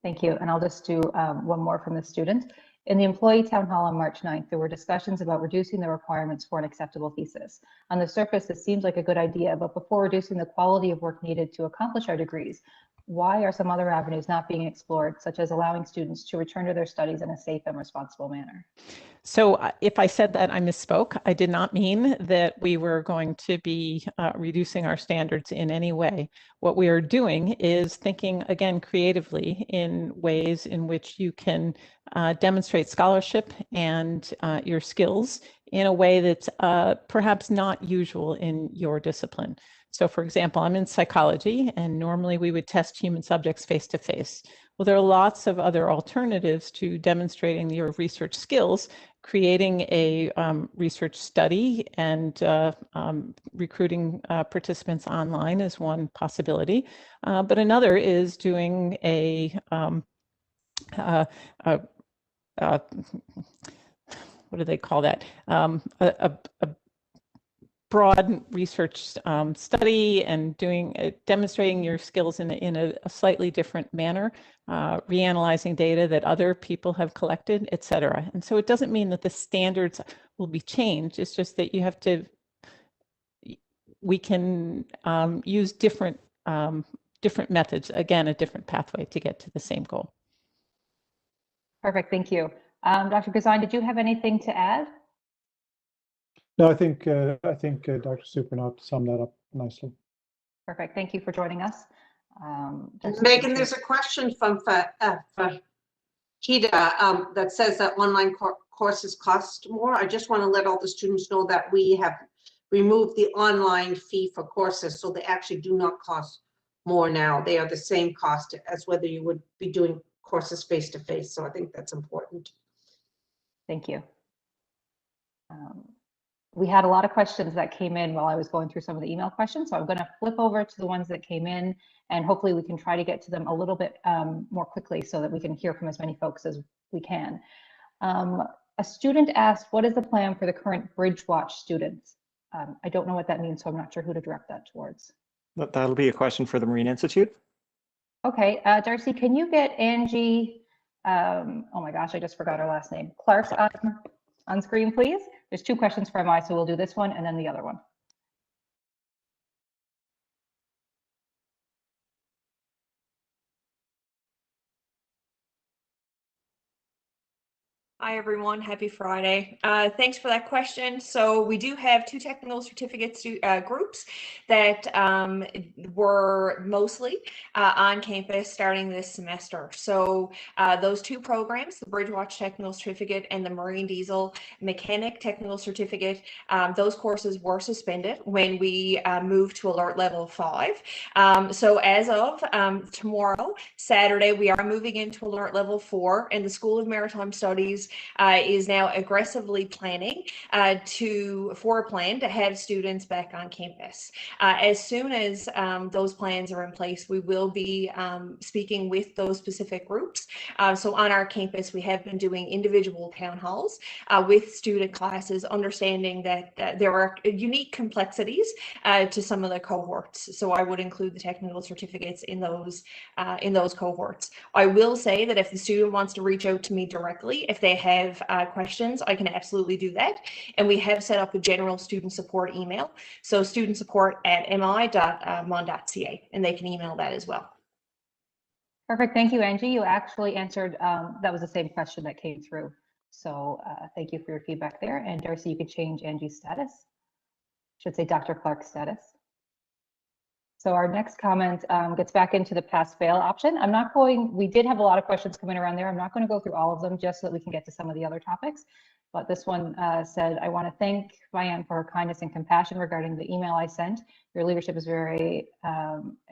Thank you. And I'll just do one more from the student. In the employee town hall on March 9th, there were discussions about reducing the requirements for an acceptable thesis. On the surface, this seems like a good idea, but before reducing the quality of work needed to accomplish our degrees, why are some other avenues not being explored, such as allowing students to return to their studies in a safe and responsible manner? So if I said that, I misspoke. I did not mean that we were going to be reducing our standards in any way. What we are doing is thinking, again, creatively in ways in which you can demonstrate scholarship and your skills in a way that's perhaps not usual in your discipline. So for example, I'm in psychology, and normally we would test human subjects face-to-face. Well, there are lots of other alternatives to demonstrating your research skills. Creating a research study and recruiting participants online is one possibility. But another is doing a what do they call that? A broad research study and demonstrating your skills in a slightly different manner, reanalyzing data that other people have collected, et cetera. And so it doesn't mean that the standards will be changed. It's just that you have to, we can use different methods, again, a different pathway to get to the same goal. Perfect, thank you. Dr. Gazan, did you have anything to add? No, I think Dr. Supernant summed that up nicely. Perfect. Thank you for joining us. Megan, there's a question from Hida that says that online courses cost more. I just want to let all the students know that we have removed the online fee for courses, so they actually do not cost more now. They are the same cost as whether you would be doing courses face-to-face. So I think that's important. Thank you. We had a lot of questions that came in while I was going through some of the email questions. So I'm going to flip over to the ones that came in, and hopefully we can try to get to them a little bit more quickly so that we can hear from as many folks as we can. A student asked, what is the plan for the current Bridge Watch students? I don't know what that means, so I'm not sure who to direct that towards. That'll be a question for the Marine Institute. Okay, Darcy, can you get Angie, oh my gosh, I just forgot her last name, Clark on screen, please? There's two questions for MI, so we'll do this one and then the other one. Hi, everyone. Happy Friday. Thanks for that question. So we do have two technical certificates groups that were mostly on campus starting this semester. So those two programs, the Bridgewatch Technical Certificate and the Marine Diesel Mechanic Technical Certificate, those courses were suspended when we moved to Alert Level 5. So as of tomorrow, Saturday, we are moving into Alert Level 4, and the School of Maritime Studies is now aggressively planning for a plan to have students back on campus. As soon as those plans are in place, we will be speaking with those specific groups. So on our campus, we have been doing individual town halls with student classes, understanding that there are unique complexities to some of the cohorts. So I would include the technical certificates in those cohorts. I will say that if the student wants to reach out to me directly, if they have questions, I can absolutely do that. And we have set up a general student support email. So studentsupport@mi.mon.ca, and they can email that as well. Perfect. Thank you, Angie. You actually answered, that was the same question that came through. So thank you for your feedback there. And Darcy, you could change Angie's status. Should say Dr. Clark's status. So our next comment gets back into the pass-fail option. We did have a lot of questions coming around there. I'm not going to go through all of them just so that we can get to some of the other topics. But this one said, I want to thank Vianne for her kindness and compassion regarding the email I sent. Your leadership is very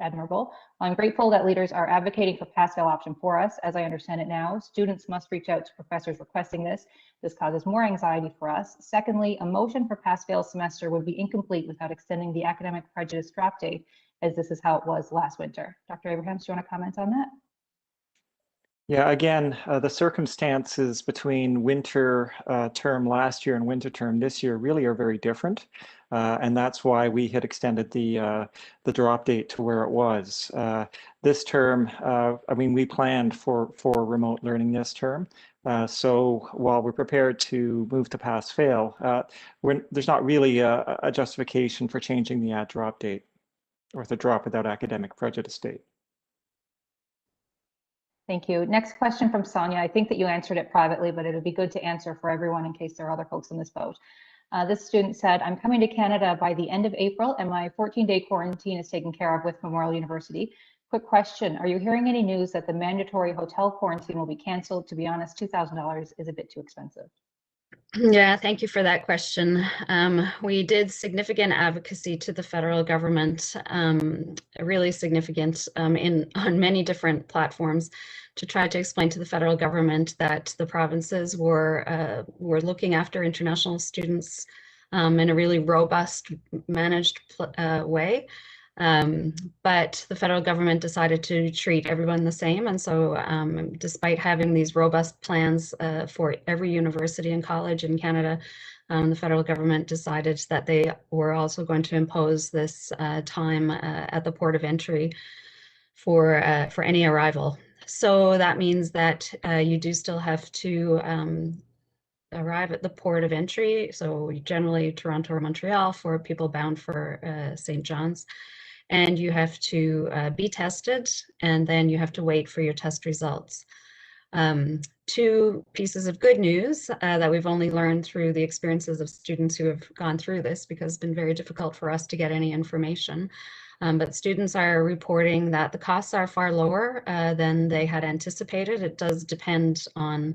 admirable. I'm grateful that leaders are advocating for pass-fail option for us. As I understand it now, students must reach out to professors requesting this. This causes more anxiety for us. Secondly, a motion for pass-fail semester would be incomplete without extending the academic prejudice drop date, as this is how it was last winter. Dr. Abrahams, do you want to comment on that? Yeah, again, the circumstances between winter term last year and winter term this year really are very different. And that's why we had extended the drop date to where it was. This term, I mean, we planned for remote learning this term. So while we're prepared to move to pass-fail, there's not really a justification for changing the drop date or the drop without academic prejudice date. Thank you. Next question from Sonja. I think that you answered it privately, but it would be good to answer for everyone in case there are other folks in this boat. This student said, I'm coming to Canada by the end of April and my 14-day quarantine is taken care of with Memorial University. Quick question, are you hearing any news that the mandatory hotel quarantine will be canceled? To be honest, $2,000 is a bit too expensive. Yeah, thank you for that question. We did significant advocacy to the federal government, really significant on many different platforms, to try to explain to the federal government that the provinces were looking after international students in a really robust, managed way. But the federal government decided to treat everyone the same. And so despite having these robust plans for every university and college in Canada, the federal government decided that they were also going to impose this time at the port of entry for any arrival. So that means that you do still have to arrive at the port of entry. So generally Toronto or Montreal for people bound for St. John's. And you have to be tested, and then you have to wait for your test results. Two pieces of good news that we've only learned through the experiences of students who have gone through this, because it's been very difficult for us to get any information. But students are reporting that the costs are far lower than they had anticipated. It does depend on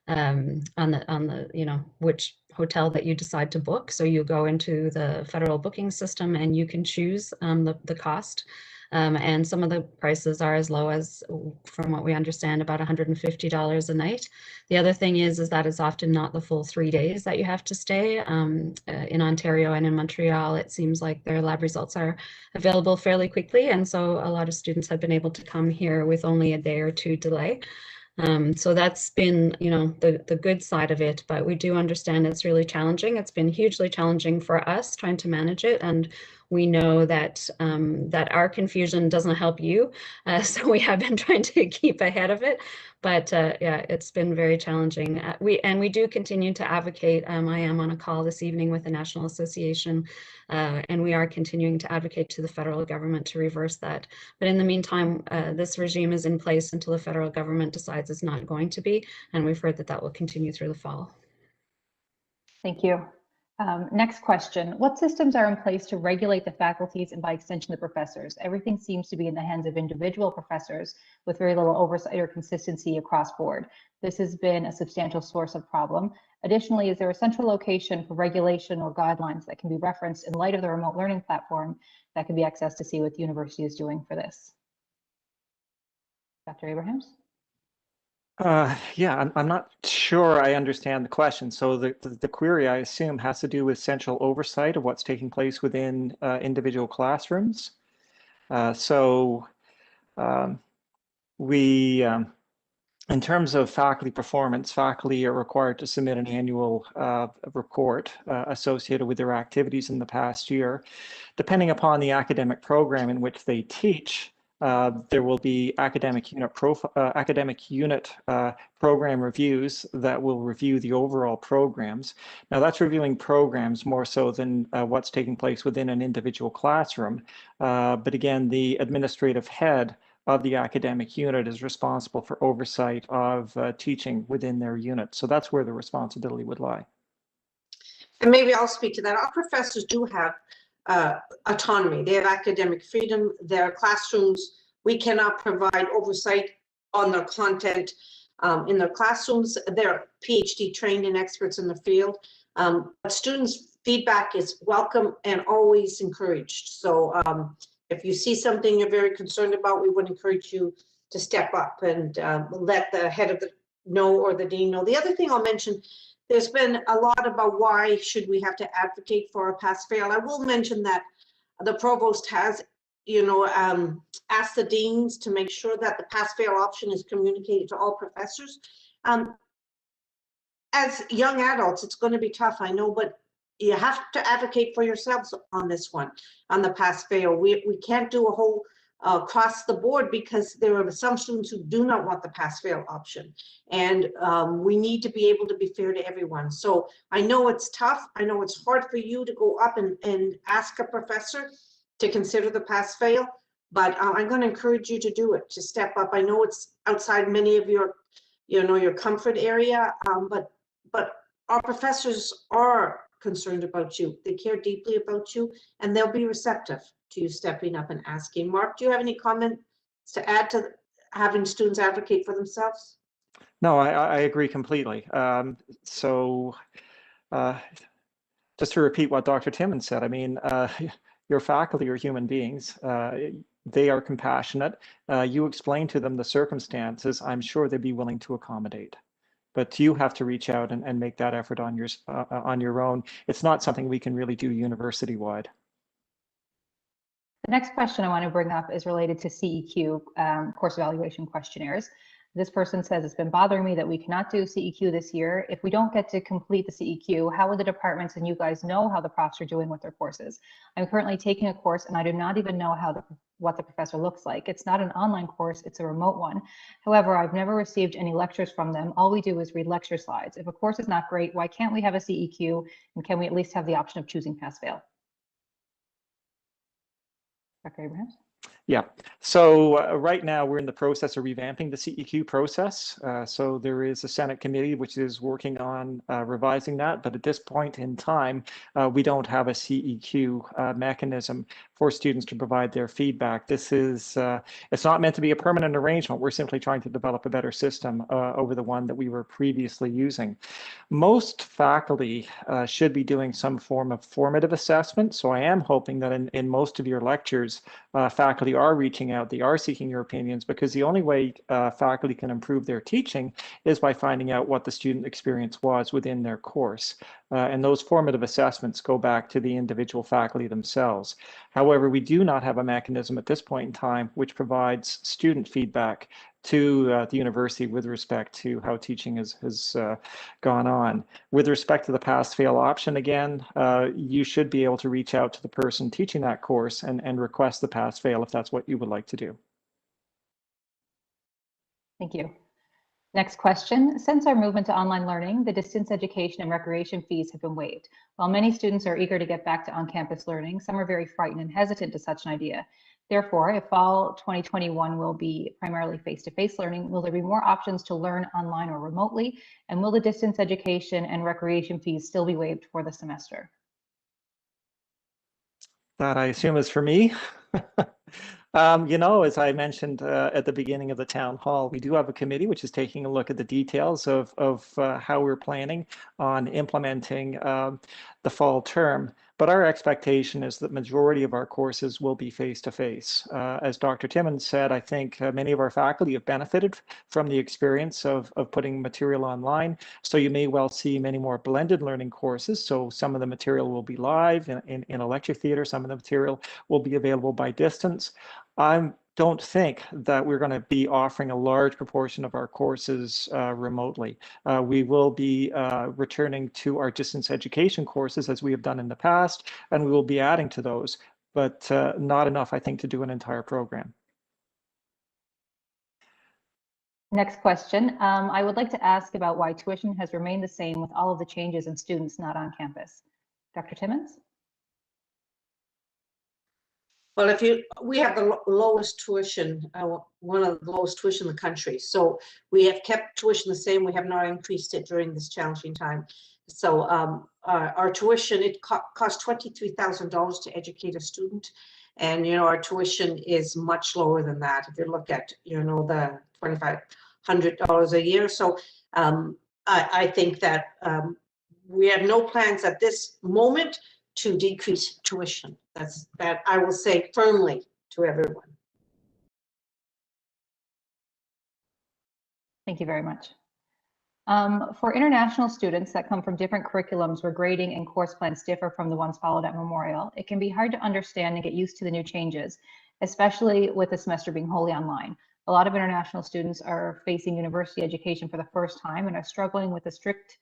the which hotel that you decide to book. So you go into the federal booking system and you can choose the cost. And some of the prices are as low as, from what we understand, about $150 a night. The other thing is that it's often not the full 3 days that you have to stay. In Ontario and in Montreal, it seems like their lab results are available fairly quickly. And so a lot of students have been able to come here with only a day or two delay. So that's been, the good side of it, but we do understand it's really challenging. It's been hugely challenging for us trying to manage it, and we know that that our confusion doesn't help you. So we have been trying to keep ahead of it, but yeah, it's been very challenging. We do continue to advocate. I am on a call this evening with the National Association, and we are continuing to advocate to the federal government to reverse that. But in the meantime, this regime is in place until the federal government decides it's not going to be, and we've heard that that will continue through the fall. Thank you. Next question. What systems are in place to regulate the faculties and by extension the professors? Everything seems to be in the hands of individual professors with very little oversight or consistency across board. This has been a substantial source of problem. Additionally, is there a central location for regulation or guidelines that can be referenced in light of the remote learning platform that can be accessed to see what the university is doing for this? Dr. Abrahams? Yeah, I'm not sure I understand the question. So the query, I assume, has to do with central oversight of what's taking place within individual classrooms. In terms of faculty performance, faculty are required to submit an annual report associated with their activities in the past year. Depending upon the academic program in which they teach, there will be academic unit program reviews that will review the overall programs. Now that's reviewing programs more so than what's taking place within an individual classroom. But again, the administrative head of the academic unit is responsible for oversight of teaching within their unit. So that's where the responsibility would lie. And maybe I'll speak to that. Our professors do have autonomy. They have academic freedom. Their classrooms, we cannot provide oversight on their content in their classrooms. They're PhD trained and experts in the field. But students' feedback is welcome and always encouraged. So if you see something you're very concerned about, we would encourage you to step up and let the head of the know or the dean know. The other thing I'll mention, there's been a lot about why should we have to advocate for a pass-fail. I will mention that the provost has, asked the deans to make sure that the pass-fail option is communicated to all professors. As young adults, it's going to be tough, I know, but you have to advocate for yourselves on this one, on the pass-fail. We can't do a whole across the board because there are some students who do not want the pass-fail option, and we need to be able to be fair to everyone. So I know it's tough. I know it's hard for you to go up and ask a professor to consider the pass-fail, but I'm going to encourage you to do it, to step up. I know it's outside many of your, your comfort area, but our professors are concerned about you. They care deeply about you, and they'll be receptive to you stepping up and asking. Mark, do you have any comments to add to having students advocate for themselves? No, I agree completely. So just to repeat what Dr. Timmons said, I mean, your faculty are human beings. They are compassionate. You explain to them the circumstances. I'm sure they'd be willing to accommodate. But you have to reach out and make that effort on your own. It's not something we can really do university-wide. The next question I want to bring up is related to CEQ, course evaluation questionnaires. This person says, it's been bothering me that we cannot do CEQ this year. If we don't get to complete the CEQ, how will the departments and you guys know how the profs are doing with their courses? I'm currently taking a course and I do not even know what the professor looks like. It's not an online course, it's a remote one. However, I've never received any lectures from them. All we do is read lecture slides. If a course is not great, why can't we have a CEQ? And can we at least have the option of choosing pass-fail? Dr. Abrahams? Yeah, so right now we're in the process of revamping the CEQ process. So there is a Senate committee which is working on revising that, but at this point in time, we don't have a CEQ mechanism for students to provide their feedback. This is, it's not meant to be a permanent arrangement. We're simply trying to develop a better system over the one that we were previously using. Most faculty should be doing some form of formative assessment. So I am hoping that in most of your lectures, faculty are reaching out, they are seeking your opinions, because the only way faculty can improve their teaching is by finding out what the student experience was within their course. And those formative assessments go back to the individual faculty themselves. However, we do not have a mechanism at this point in time which provides student feedback to the university with respect to how teaching has gone on. With respect to the pass-fail option, again, you should be able to reach out to the person teaching that course and request the pass-fail if that's what you would like to do. Thank you. Next question. Since our movement to online learning, the distance education and recreation fees have been waived. While many students are eager to get back to on-campus learning, some are very frightened and hesitant to such an idea. Therefore, if fall 2021 will be primarily face-to-face learning, will there be more options to learn online or remotely? And will the distance education and recreation fees still be waived for the semester? That I assume is for me. You know, as I mentioned at the beginning of the town hall, we do have a committee which is taking a look at the details of how we're planning on implementing the fall term. But our expectation is that majority of our courses will be face-to-face. As Dr. Timmons said, I think many of our faculty have benefited from the experience of putting material online. So you may well see many more blended learning courses. So some of the material will be live in a lecture theater. Some of the material will be available by distance. I don't think that we're going to be offering a large proportion of our courses remotely. We will be returning to our distance education courses as we have done in the past, and we will be adding to those, but not enough, I think, to do an entire program. Next question. I would like to ask about why tuition has remained the same with all of the changes and students not on campus. Dr. Timmons? Well, we have the lowest tuition, one of the lowest tuition in the country. So we have kept tuition the same. We have not increased it during this challenging time. So our tuition, it costs $23,000 to educate a student. And, you know, our tuition is much lower than that. If you look at, you know, the $2,500 a year. So I think that we have no plans at this moment to decrease tuition. That I will say firmly to everyone. Thank you very much. For international students that come from different curriculums where grading and course plans differ from the ones followed at Memorial, it can be hard to understand and get used to the new changes, especially with the semester being wholly online. A lot of international students are facing university education for the first time and are struggling with the strict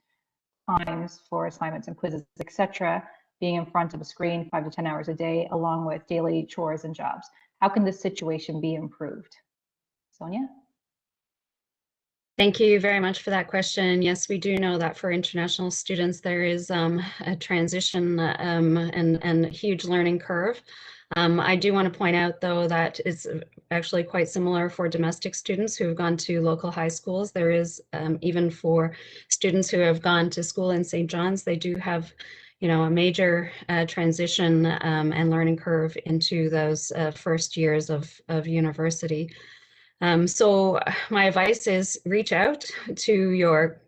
times for assignments and quizzes, etc., being in front of a screen 5 to 10 hours a day, along with daily chores and jobs. How can this situation be improved? Sonja? Thank you very much for that question. Yes, we do know that for international students, there is a transition and a huge learning curve. I do want to point out, though, that it's actually quite similar for domestic students who have gone to local high schools. There is, even for students who have gone to school in St. John's, they do have, you know, a major transition and learning curve into those first years of university. So my advice is reach out to your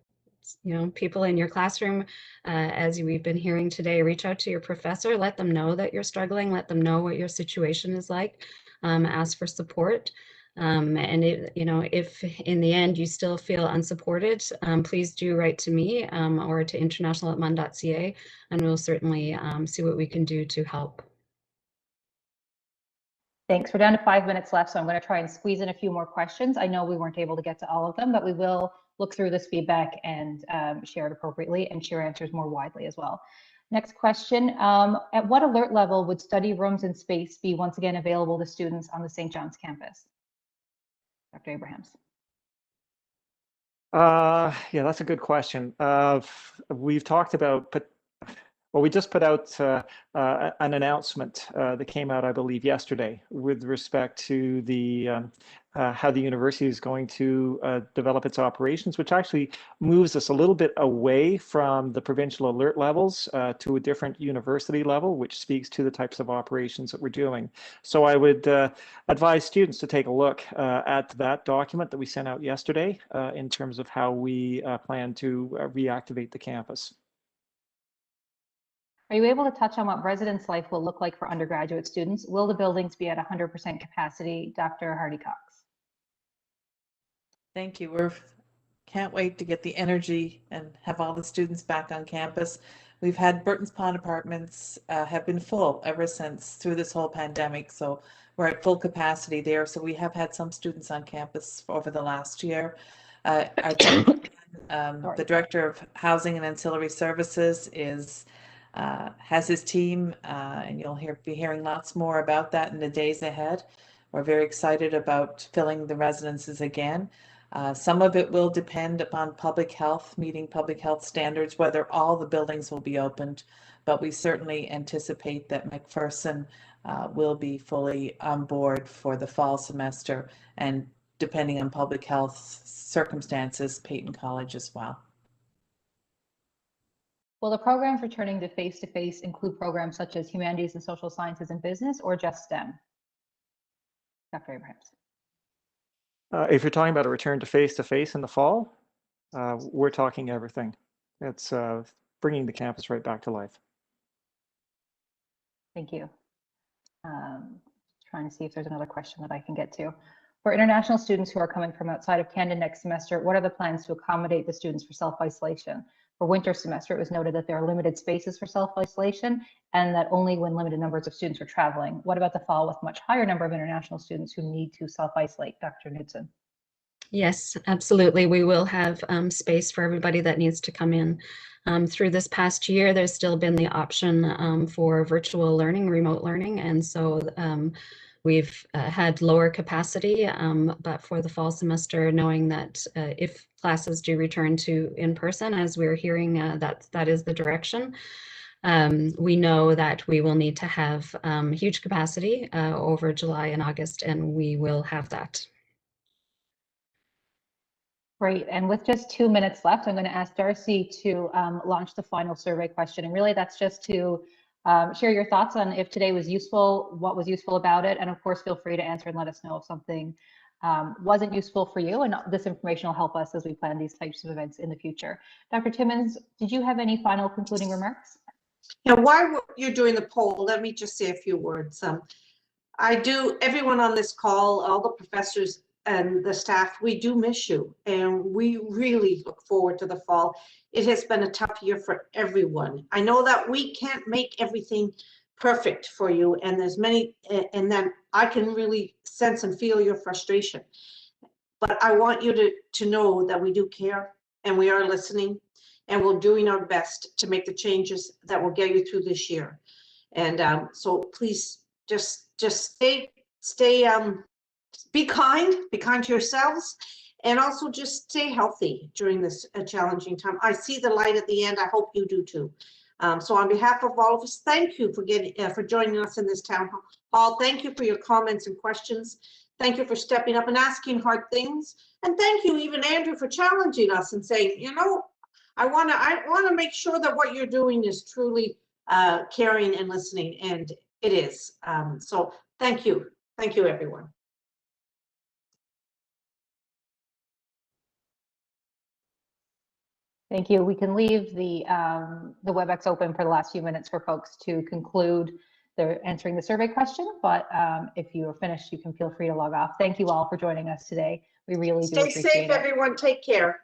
people in your classroom, as we've been hearing today, reach out to your professor, let them know that you're struggling, let them know what your situation is like, ask for support. And if in the end you still feel unsupported, please do write to me or to international@mun.ca, and we'll certainly see what we can do to help. Thanks. We're down to 5 minutes left, so I'm going to try and squeeze in a few more questions. I know we weren't able to get to all of them, but we will look through this feedback and share it appropriately and share answers more widely as well. Next question. At what alert level would study rooms and space be once again available to students on the St. John's campus? Dr. Abrahams. Yeah, that's a good question. We've talked about, well, we just put out an announcement that came out, I believe, yesterday with respect to the how the university is going to develop its operations, which actually moves us a little bit away from the provincial alert levels to a different university level, which speaks to the types of operations that we're doing. So I would advise students to take a look at that document that we sent out yesterday in terms of how we plan to reactivate the campus. Are you able to touch on what residence life will look like for undergraduate students? Will the buildings be at 100% capacity? Dr. Hardy Cox. Thank you. We can't wait to get the energy and have all the students back on campus. We've had Burton's Pond Apartments have been full ever since through this whole pandemic. So we're at full capacity there. So we have had some students on campus over the last year. The Director of Housing and Ancillary Services has his team, and you'll be hearing lots more about that in the days ahead. We're very excited about filling the residences again. Some of it will depend upon public health, meeting public health standards, whether all the buildings will be opened, but we certainly anticipate that McPherson will be fully on board for the fall semester, and depending on public health circumstances, Peyton College as well. Will the programs returning to face-to-face include programs such as humanities and social sciences and business, or just STEM? Dr. Abrahams. If you're talking about a return to face-to-face in the fall, we're talking everything. It's bringing the campus right back to life. Thank you. Trying to see if there's another question that I can get to. For international students who are coming from outside of Canada next semester, what are the plans to accommodate the students for self-isolation? For winter semester, it was noted that there are limited spaces for self-isolation and that only when limited numbers of students are traveling. What about the fall with much higher number of international students who need to self-isolate? Dr. Knutson. Yes, absolutely. We will have space for everybody that needs to come in. Through this past year, there's still been the option for virtual learning, remote learning, and so we've had lower capacity, but for the fall semester, knowing that if classes do return to in person, as we're hearing that is the direction, we know that we will need to have huge capacity over July and August, and we will have that. Great, and with just 2 minutes left, I'm going to ask Darcy to launch the final survey question, and really that's just to share your thoughts on if today was useful, what was useful about it, and of course feel free to answer and let us know if something wasn't useful for you, and this information will help us as we plan these types of events in the future. Dr. Timmons, did you have any final concluding remarks? Yeah, while you're doing the poll, let me just say a few words. Everyone on this call, all the professors and the staff, we do miss you, and we really look forward to the fall. It has been a tough year for everyone. I know that we can't make everything perfect for you, and there's many, and then I can really sense and feel your frustration. But I want you to know that we do care, and we are listening, and we're doing our best to make the changes that will get you through this year. And so please just be kind to yourselves, and also just stay healthy during this challenging time. I see the light at the end. I hope you do too. So on behalf of all of us, thank you for joining us in this town hall. Thank you for your comments and questions. Thank you for stepping up and asking hard things. And thank you even, Andrew, for challenging us and saying, you know, I want to make sure that what you're doing is truly caring and listening, and it is. So thank you. Thank you, everyone. Thank you. We can leave the WebEx open for the last few minutes for folks to conclude their answering the survey question, but if you are finished, you can feel free to log off. Thank you all for joining us today. We really do Stay appreciate safe, it. everyone. Take care.